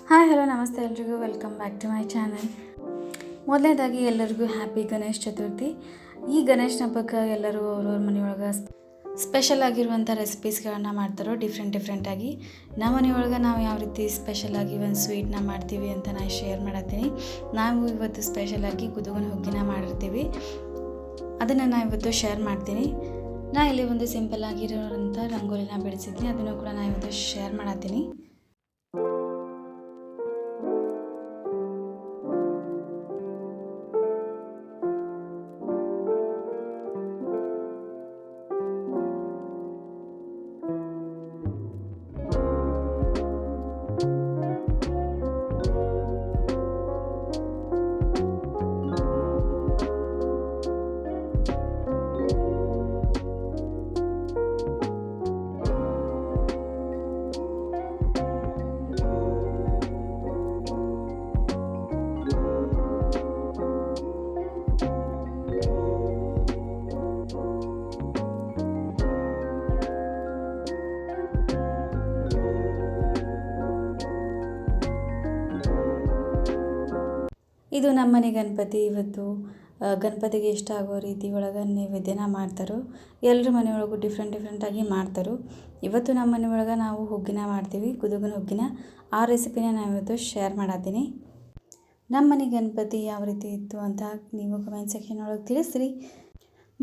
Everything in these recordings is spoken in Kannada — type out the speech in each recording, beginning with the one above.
ಹಾಯ್ ಹಲೋ ನಮಸ್ತೆ ಎಲ್ರಿಗೂ welcome back to my channel. ಮೊದಲನೇದಾಗಿ ಎಲ್ಲರಿಗೂ ಹ್ಯಾಪಿ ಗಣೇಶ ಚತುರ್ಥಿ. ಈ ಗಣೇಶ ಹಬ್ಬಕ್ಕೆ ಎಲ್ಲರೂ ಅವ್ರವ್ರ ಮನೆಯೊಳಗೆ ಸ್ಪೆಷಲ್ ಆಗಿರುವಂಥ ರೆಸಿಪೀಸ್ಗಳನ್ನ ಮಾಡ್ತಾರೋ ಡಿಫ್ರೆಂಟಾಗಿ. ನಮ್ಮ ಮನೆಯೊಳಗೆ ನಾವು ಯಾವ ರೀತಿ ಸ್ಪೆಷಲಾಗಿ ಒಂದು ಸ್ವೀಟ್ನ ಮಾಡ್ತೀವಿ ಅಂತ ನಾನು ಶೇರ್ ಮಾಡತ್ತೀನಿ. ನಾವು ಇವತ್ತು ಸ್ಪೆಷಲಾಗಿ ಗುದುಗುನ ಹುಗ್ಗಿನ ಮಾಡಿರ್ತೀವಿ, ಅದನ್ನು ನಾನು ಇವತ್ತು ಶೇರ್ ಮಾಡ್ತೀನಿ. ನಾನು ಇಲ್ಲಿ ಒಂದು ಸಿಂಪಲ್ ಆಗಿರೋಂಥ ರಂಗೋಲಿನ ಬಿಡಿಸಿದ್ದೀನಿ, ಅದನ್ನು ಕೂಡ ನಾನು ಇವತ್ತು ಶೇರ್ ಮಾಡತ್ತೀನಿ. ಇದು ನಮ್ಮನೆ ಗಣಪತಿ. ಇವತ್ತು ಗಣಪತಿಗೆ ಇಷ್ಟ ಆಗೋ ರೀತಿ ಒಳಗೆ ನೈವೇದ್ಯನ ಮಾಡ್ತಾರೋ. ಎಲ್ಲರ ಮನೆಯೊಳಗೂ ಡಿಫ್ರೆಂಟಾಗಿ ಮಾಡ್ತಾರೋ. ಇವತ್ತು ನಮ್ಮ ಮನೆ ಒಳಗೆ ನಾವು ಹುಗ್ಗಿನ ಮಾಡ್ತೀವಿ, ಗುದುಗುನ ಹುಗ್ಗಿನ. ಆ ರೆಸಿಪಿನ ನಾನು ಇವತ್ತು ಶೇರ್ ಮಾಡತ್ತೀನಿ. ನಮ್ಮ ಮನೆ ಗಣಪತಿ ಯಾವ ರೀತಿ ಇತ್ತು ಅಂತ ನೀವು ಕಮೆಂಟ್ ಸೆಕ್ಷನ್ ಒಳಗೆ ತಿಳಿಸ್ರಿ.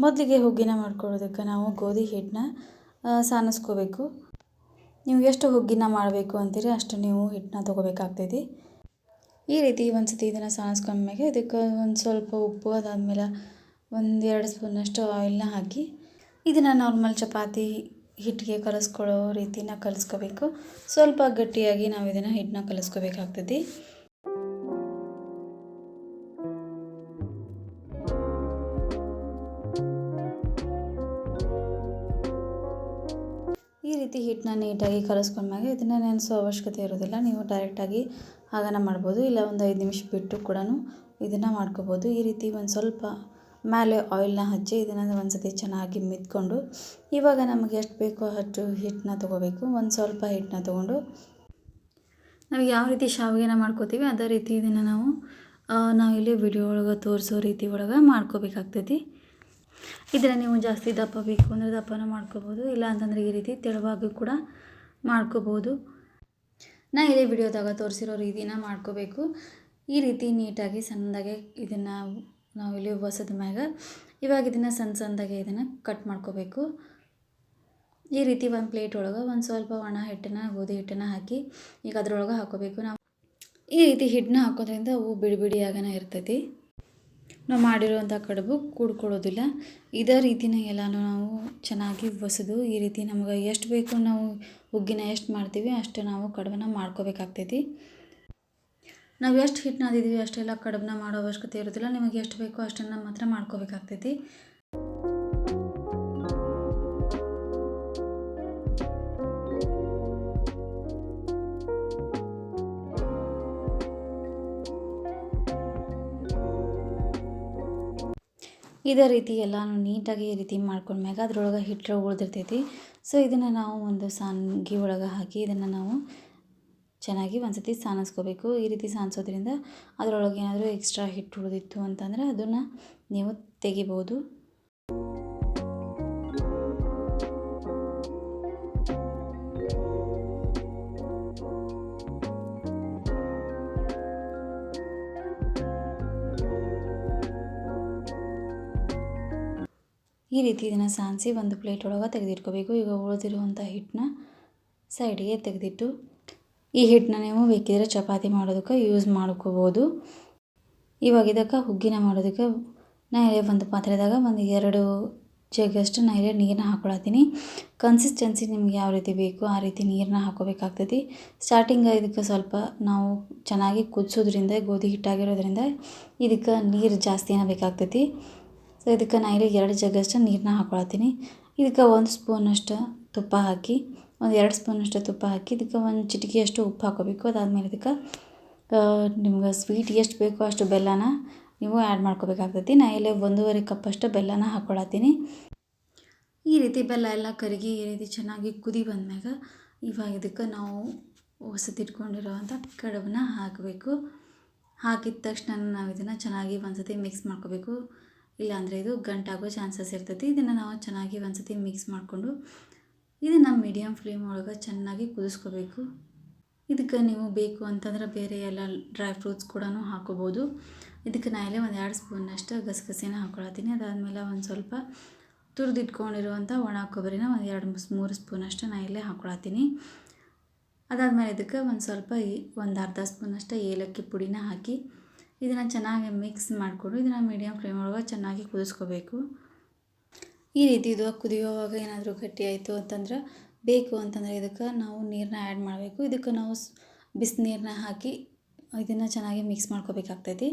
ಮೊದಲಿಗೆ ಹುಗ್ಗಿನ ಮಾಡ್ಕೊಳ್ಳೋದಕ್ಕೆ ನಾವು ಗೋಧಿ ಹಿಟ್ಟನ್ನ ಸಾನಿಸ್ಕೋಬೇಕು. ನೀವು ಎಷ್ಟು ಹುಗ್ಗಿನ ಮಾಡಬೇಕು ಅಂತೀರಿ ಅಷ್ಟು ನೀವು ಹಿಟ್ಟನ್ನ ತೊಗೋಬೇಕಾಗ್ತೈತಿ. ಈ ರೀತಿ ಒಂದು ಸತಿ ಇದನ್ನು ಸಾನಿಸ್ಕೊಂಡ್ಮೇಲೆ ಇದಕ್ಕೆ ಒಂದು ಸ್ವಲ್ಪ ಉಪ್ಪು, ಅದಾದಮೇಲೆ 1-2 ಸ್ಪೂನಷ್ಟು ಆಯಿಲ್ನ ಹಾಕಿ ಇದನ್ನು ನಾರ್ಮಲ್ ಚಪಾತಿ ಹಿಟ್ಟಿಗೆ ಕಲಿಸ್ಕೊಳ್ಳೋ ರೀತಿನ ಕಲಿಸ್ಕೋಬೇಕು. ಸ್ವಲ್ಪ ಗಟ್ಟಿಯಾಗಿ ನಾವು ಇದನ್ನು ಹಿಟ್ಟನ್ನ ಕಲಿಸ್ಕೋಬೇಕಾಗ್ತದೆ. ಈ ರೀತಿ ಹಿಟ್ಟನ್ನ ನೀಟಾಗಿ ಕಲಿಸ್ಕೊಂಡ್ಮೇಲೆ ಇದನ್ನು ನೆನೆಸೋ ಅವಶ್ಯಕತೆ ಇರೋದಿಲ್ಲ. ನೀವು ಡೈರೆಕ್ಟಾಗಿ ಹಾಗನ ಮಾಡ್ಬೋದು, ಇಲ್ಲ ಒಂದು 5 ನಿಮಿಷ ಬಿಟ್ಟು ಕೂಡ ಇದನ್ನು ಮಾಡ್ಕೋಬೋದು. ಈ ರೀತಿ ಒಂದು ಸ್ವಲ್ಪ ಮೇಲೆ ಆಯಿಲ್ನ ಹಚ್ಚಿ ಇದನ್ನು ಒಂದು ಸತಿ ಚೆನ್ನಾಗಿ ಮಿದ್ಕೊಂಡು, ಇವಾಗ ನಮಗೆ ಎಷ್ಟು ಬೇಕೋ ಅಷ್ಟು ಹಿಟ್ಟನ್ನ ತೊಗೋಬೇಕು. ಒಂದು ಸ್ವಲ್ಪ ಹಿಟ್ಟನ್ನ ತೊಗೊಂಡು ನಾವು ಯಾವ ರೀತಿ ಶಾವಿಗೆನ ಮಾಡ್ಕೋತೀವಿ ಅದೇ ರೀತಿ ಇದನ್ನು ನಾವಿಲ್ಲಿ ವಿಡಿಯೋ ಒಳಗೆ ತೋರಿಸೋ ರೀತಿ ಒಳಗೆ ಮಾಡ್ಕೋಬೇಕಾಗ್ತೈತಿ. ಇದನ್ನು ನೀವು ಜಾಸ್ತಿ ದಪ್ಪ ಬೇಕು ಅಂದರೆ ದಪ್ಪನ ಮಾಡ್ಕೋಬೋದು, ಇಲ್ಲ ಅಂತಂದರೆ ಈ ರೀತಿ ತೆಳುವಾಗಿ ಕೂಡ ಮಾಡ್ಕೋಬೋದು. ನಾನು ಇದೇ ವಿಡಿಯೋದಾಗ ತೋರಿಸಿರೋ ರೀತಿನ ಮಾಡ್ಕೋಬೇಕು. ಈ ರೀತಿ ನೀಟಾಗಿ ಸಣ್ಣದಾಗೆ ಇದನ್ನು ನಾವಿಲ್ಲಿ ಒಸದ ಮ್ಯಾಗ ಇವಾಗ ಇದನ್ನು ಸಣ್ಣದಾಗೆ ಇದನ್ನು ಕಟ್ ಮಾಡ್ಕೋಬೇಕು. ಈ ರೀತಿ ಒಂದು ಪ್ಲೇಟ್ ಒಳಗೆ ಒಂದು ಸ್ವಲ್ಪ ಒಣ ಹಿಟ್ಟನ್ನು, ಗೋಧಿ ಹಿಟ್ಟನ್ನು ಹಾಕಿ ಈಗ ಅದರೊಳಗೆ ಹಾಕೋಬೇಕು. ನಾವು ಈ ರೀತಿ ಹಿಟ್ಟನ್ನ ಹಾಕೋದ್ರಿಂದ ಅವು ಬಿಡಿಯಾಗನ ಇರ್ತೈತಿ. ನಾವು ಮಾಡಿರುವಂಥ ಕಡುಬು ಕೂಡ್ಕೊಳ್ಳೋದಿಲ್ಲ. ಇದೇ ರೀತಿನ ಎಲ್ಲನೂ ನಾವು ಚೆನ್ನಾಗಿ ಒಸದು ಈ ರೀತಿ ನಮ್ಗೆ ಎಷ್ಟು ಬೇಕು, ನಾವು ಹುಗ್ಗಿನ ಎಷ್ಟು ಮಾಡ್ತೀವಿ ಅಷ್ಟು ನಾವು ಕಡುಬನ್ನ ಮಾಡ್ಕೋಬೇಕಾಗ್ತೈತಿ. ನಾವು ಎಷ್ಟು ಹಿಟ್ಟು ನಾದಿದ್ದೀವಿ ಅಷ್ಟೆಲ್ಲ ಕಡುಬನ್ನ ಮಾಡೋ ಅವಶ್ಯಕತೆ ಇರೋದಿಲ್ಲ. ನಿಮಗೆ ಎಷ್ಟು ಬೇಕೋ ಅಷ್ಟನ್ನು ಮಾತ್ರ ಮಾಡ್ಕೋಬೇಕಾಗ್ತೈತಿ. ಇದೇ ರೀತಿ ಎಲ್ಲನೂ ನೀಟಾಗಿ ಈ ರೀತಿ ಮಾಡ್ಕೊಂಡ್ಮ್ಯಾಗ ಅದ್ರೊಳಗೆ ಹಿಟ್ಟು ಉಳಿದಿರ್ತೈತಿ. ಸೊ ಇದನ್ನು ನಾವು ಒಂದು ಸಾನ್ಗಿ ಒಳಗೆ ಹಾಕಿ ಇದನ್ನು ನಾವು ಚೆನ್ನಾಗಿ ಒಂದು ಸತಿ ಸಾನಿಸ್ಕೋಬೇಕು. ಈ ರೀತಿ ಸಾನಿಸೋದ್ರಿಂದ ಅದರೊಳಗೆ ಏನಾದರೂ ಎಕ್ಸ್ಟ್ರಾ ಹಿಟ್ಟು ಉಳಿದಿತ್ತು ಅಂತಂದರೆ ಅದನ್ನು ನೀವು ತೆಗಿಬೋದು. ಈ ರೀತಿ ಇದನ್ನು ಸಾನಿಸಿ ಒಂದು ಪ್ಲೇಟ್ ಒಳಗೆ ತೆಗೆದಿಟ್ಕೋಬೇಕು. ಈಗ ಉಳಿದಿರುವಂಥ ಹಿಟ್ಟನ್ನ ಸೈಡಿಗೆ ತೆಗೆದಿಟ್ಟು ಈ ಹಿಟ್ಟನ್ನ ನೀವು ಬೇಕಿದ್ರೆ ಚಪಾತಿ ಮಾಡೋದಕ್ಕೆ ಯೂಸ್ ಮಾಡ್ಕೋಬೋದು. ಇವಾಗ ಇದಕ್ಕೆ ಹುಗ್ಗಿನ ಮಾಡೋದಕ್ಕೆ ನಾನು ಒಂದು ಪಾತ್ರೆದಾಗ 1-2 ಜಗ್ಗಷ್ಟು ನಾನು ನೀರನ್ನ ಹಾಕ್ಕೊಳತ್ತೀನಿ. ಕನ್ಸಿಸ್ಟೆನ್ಸಿ ನಿಮ್ಗೆ ಯಾವ ರೀತಿ ಬೇಕು ಆ ರೀತಿ ನೀರನ್ನ ಹಾಕೋಬೇಕಾಗ್ತೈತಿ. ಸ್ಟಾರ್ಟಿಂಗ್ ಇದಕ್ಕೆ ಸ್ವಲ್ಪ ನಾವು ಚೆನ್ನಾಗಿ ಕುದಿಸೋದ್ರಿಂದ ಗೋಧಿ ಹಿಟ್ಟಾಗಿರೋದ್ರಿಂದ ಇದಕ್ಕೆ ನೀರು ಜಾಸ್ತಿನ ಬೇಕಾಗ್ತೈತಿ. ಸೊ ಇದಕ್ಕೆ ನಾನು 2 ಜಗ್ಗಷ್ಟು ನೀರನ್ನ ಹಾಕ್ಕೊಳತ್ತೀನಿ. ಇದಕ್ಕೆ 1 ಸ್ಪೂನಷ್ಟು ತುಪ್ಪ ಹಾಕಿ, 2 ಸ್ಪೂನಷ್ಟು ತುಪ್ಪ ಹಾಕಿ ಇದಕ್ಕೆ 1 ಚಿಟಿಕೆಯಷ್ಟು ಉಪ್ಪು ಹಾಕೋಬೇಕು. ಅದಾದಮೇಲೆ ಇದಕ್ಕೆ ನಿಮ್ಗೆ ಸ್ವೀಟ್ ಎಷ್ಟು ಬೇಕೋ ಅಷ್ಟು ಬೆಲ್ಲನ ನೀವು ಆ್ಯಡ್ ಮಾಡ್ಕೋಬೇಕಾಗ್ತೈತಿ. ನಾನು ಇಲ್ಲಿ 1.5 ಕಪ್ಪಷ್ಟು ಬೆಲ್ಲನ ಹಾಕ್ಕೊಳತ್ತೀನಿ. ಈ ರೀತಿ ಬೆಲ್ಲ ಎಲ್ಲ ಕರಗಿ ಈ ರೀತಿ ಚೆನ್ನಾಗಿ ಕುದಿ ಬಂದ್ಮ್ಯಾಗ ಇವಾಗ ಇದಕ್ಕೆ ನಾವು ಹೊಸದಿಟ್ಕೊಂಡಿರೋವಂಥ ಕಡುಬನ್ನ ಹಾಕಬೇಕು. ಹಾಕಿದ ತಕ್ಷಣ ನಾವು ಇದನ್ನು ಚೆನ್ನಾಗಿ ಒಂದ್ಸತಿ ಮಿಕ್ಸ್ ಮಾಡ್ಕೋಬೇಕು. ಇಲ್ಲಾಂದರೆ ಇದು ಗಂಟಾಗೋ ಚಾನ್ಸಸ್ ಇರ್ತೈತಿ. ಇದನ್ನು ನಾವು ಚೆನ್ನಾಗಿ ಒಂದ್ಸತಿ ಮಿಕ್ಸ್ ಮಾಡಿಕೊಂಡು ಇದನ್ನು ಮೀಡಿಯಮ್ ಫ್ಲೇಮ್ ಒಳಗೆ ಚೆನ್ನಾಗಿ ಕುದಿಸ್ಕೋಬೇಕು. ಇದಕ್ಕೆ ನೀವು ಬೇಕು ಅಂತಂದ್ರೆ ಬೇರೆ ಎಲ್ಲ ಡ್ರೈ ಫ್ರೂಟ್ಸ್ ಕೂಡ ಹಾಕೋಬೋದು. ಇದಕ್ಕೆ ನಾ ಇಲ್ಲೇ ಒಂದು 2 ಸ್ಪೂನಷ್ಟು ಗಸಗಸೆನ ಹಾಕ್ಕೊಳತ್ತೀನಿ. ಅದಾದಮೇಲೆ ಒಂದು ಸ್ವಲ್ಪ ತುರಿದಿಟ್ಕೊಂಡಿರುವಂಥ ಒಣ ಕೊಬ್ಬರಿನ ಒಂದು 2-3 ಸ್ಪೂನಷ್ಟು ನಾ ಇಲ್ಲೇ ಹಾಕ್ಕೊಳತ್ತೀನಿ. ಅದಾದಮೇಲೆ ಇದಕ್ಕೆ ಒಂದು ಸ್ವಲ್ಪ ಒಂದು ಅರ್ಧ ಸ್ಪೂನಷ್ಟು ಏಲಕ್ಕಿ ಪುಡಿನ ಹಾಕಿ ಇದನ್ನು ಚೆನ್ನಾಗಿ ಮಿಕ್ಸ್ ಮಾಡಿಕೊಂಡು ಇದನ್ನು ಮೀಡಿಯಮ್ ಫ್ಲೇಮ್ ಒಳಗೆ ಚೆನ್ನಾಗಿ ಕುದಿಸ್ಕೋಬೇಕು. ಈ ರೀತಿ ಇದು ಕುದಿಯುವಾಗ ಏನಾದರೂ ಗಟ್ಟಿ ಆಯಿತು ಅಂತಂದ್ರೆ ಬೇಕು ಅಂತಂದರೆ ಇದಕ್ಕೆ ನಾವು ನೀರನ್ನ ಆ್ಯಡ್ ಮಾಡಬೇಕು. ಇದಕ್ಕೆ ನಾವು ಬಿಸಿನೀರನ್ನ ಹಾಕಿ ಇದನ್ನು ಚೆನ್ನಾಗಿ ಮಿಕ್ಸ್ ಮಾಡ್ಕೋಬೇಕಾಗ್ತೈತಿ.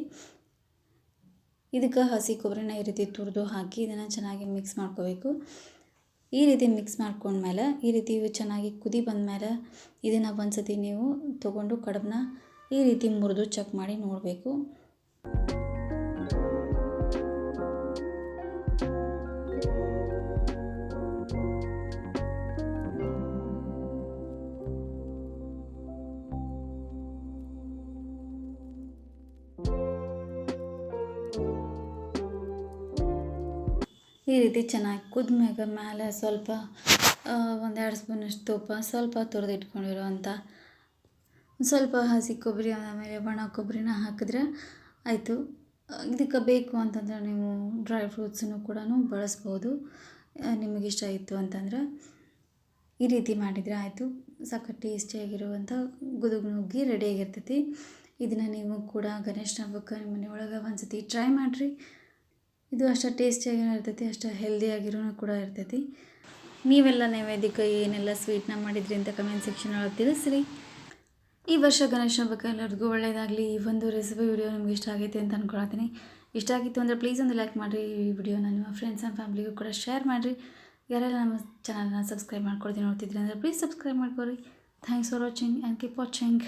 ಇದಕ್ಕೆ ಹಸಿ ಕೊಬ್ಬರಿನ ಈ ರೀತಿ ತುರಿದು ಹಾಕಿ ಇದನ್ನು ಚೆನ್ನಾಗಿ ಮಿಕ್ಸ್ ಮಾಡ್ಕೋಬೇಕು. ಈ ರೀತಿ ಮಿಕ್ಸ್ ಮಾಡ್ಕೊಂಡ್ಮೇಲೆ ಈ ರೀತಿ ಇವು ಚೆನ್ನಾಗಿ ಕುದಿ ಬಂದಮೇಲೆ ಇದನ್ನು ಒಂದು ಸತಿ ನೀವು ತೊಗೊಂಡು ಕಡುಬನ್ನ ಈ ರೀತಿ ಮುರಿದು ಚೆಕ್ ಮಾಡಿ ನೋಡಬೇಕು. ಈ ರೀತಿ ಚೆನ್ನಾಗಿ ಕುದ್ಮ್ಯಾಗ ಮೇಲೆ ಸ್ವಲ್ಪ 1-2 ಸ್ಪೂನಷ್ಟು ತುಪ್ಪ, ಸ್ವಲ್ಪ ತುರಿದಿಟ್ಕೊಂಡಿರೋವಂಥ ಸ್ವಲ್ಪ ಹಸಿ ಕೊಬ್ಬರಿ, ಆಮೇಲೆ ಒಣ ಕೊಬ್ಬರಿನ ಹಾಕಿದ್ರೆ ಆಯಿತು. ಇದಕ್ಕೆ ಬೇಕು ಅಂತಂದ್ರೆ ನೀವು ಡ್ರೈ ಫ್ರೂಟ್ಸನ್ನು ಕೂಡ ಬಳಸ್ಬೋದು. ನಿಮಗಿಷ್ಟ ಇತ್ತು ಅಂತಂದ್ರೆ ಈ ರೀತಿ ಮಾಡಿದರೆ ಆಯಿತು. ಸಖತ್ ಟೇಸ್ಟಿಯಾಗಿರುವಂಥ ಗುದುಗುನುಗ್ಗಿ ರೆಡಿಯಾಗಿರ್ತೈತಿ. ಇದನ್ನು ನೀವು ಕೂಡ ಗಣೇಶನ ಹಬ್ಬಕ್ಕೆ ನಿಮ್ಮ ಮನೆಯೊಳಗೆ ಒಂದ್ಸತಿ ಟ್ರೈ ಮಾಡಿರಿ. ಇದು ಅಷ್ಟು ಟೇಸ್ಟಿಯಾಗಿನೂ ಇರ್ತೈತಿ, ಅಷ್ಟು ಹೆಲ್ದಿಯಾಗಿರೂ ಕೂಡ ಇರ್ತೈತಿ. ನೀವೆಲ್ಲ ನೈವೇದ್ಯಕ್ಕೆ ಏನೆಲ್ಲ ಸ್ವೀಟ್ನ ಮಾಡಿದ್ರಿ ಅಂತ ಕಮೆಂಟ್ ಸೆಕ್ಷನ್ ಒಳಗೆ ತಿಳಿಸ್ರಿ. ಈ ವರ್ಷ ಗಣೇಶ ಹಬ್ಬಕ್ಕೆ ಎಲ್ಲರಿಗೂ ಒಳ್ಳೆಯದಾಗಲಿ. ಈ ಒಂದು ರೆಸಿಪಿ ವಿಡಿಯೋ ನಿಮ್ಗೆ ಇಷ್ಟ ಆಗೈತೆ ಅಂತ ಅಂದ್ಕೊಳ್ತೀನಿ. ಇಷ್ಟ ಆಗಿತ್ತು ಅಂದರೆ ಪ್ಲೀಸ್ ಒಂದು ಲೈಕ್ ಮಾಡಿರಿ. ಈ ವಿಡಿಯೋನ ನಿಮ್ಮ ಫ್ರೆಂಡ್ಸ್ ಆ್ಯಂಡ್ ಫ್ಯಾಮ್ಲಿಗೂ ಕೂಡ ಶೇರ್ ಮಾಡಿರಿ. ಯಾರೆಲ್ಲ ನಮ್ಮ ಚಾನಲ್ನ ಸಬ್ಸ್ಕ್ರೈಬ್ ಮಾಡ್ಕೊಳ್ತೀನಿ ನೋಡ್ತಿದ್ರಿ ಅಂದರೆ ಪ್ಲೀಸ್ ಸಬ್ಸ್ಕ್ರೈಬ್ ಮಾಡ್ಕೊರಿ. Thanks for watching and keep watching.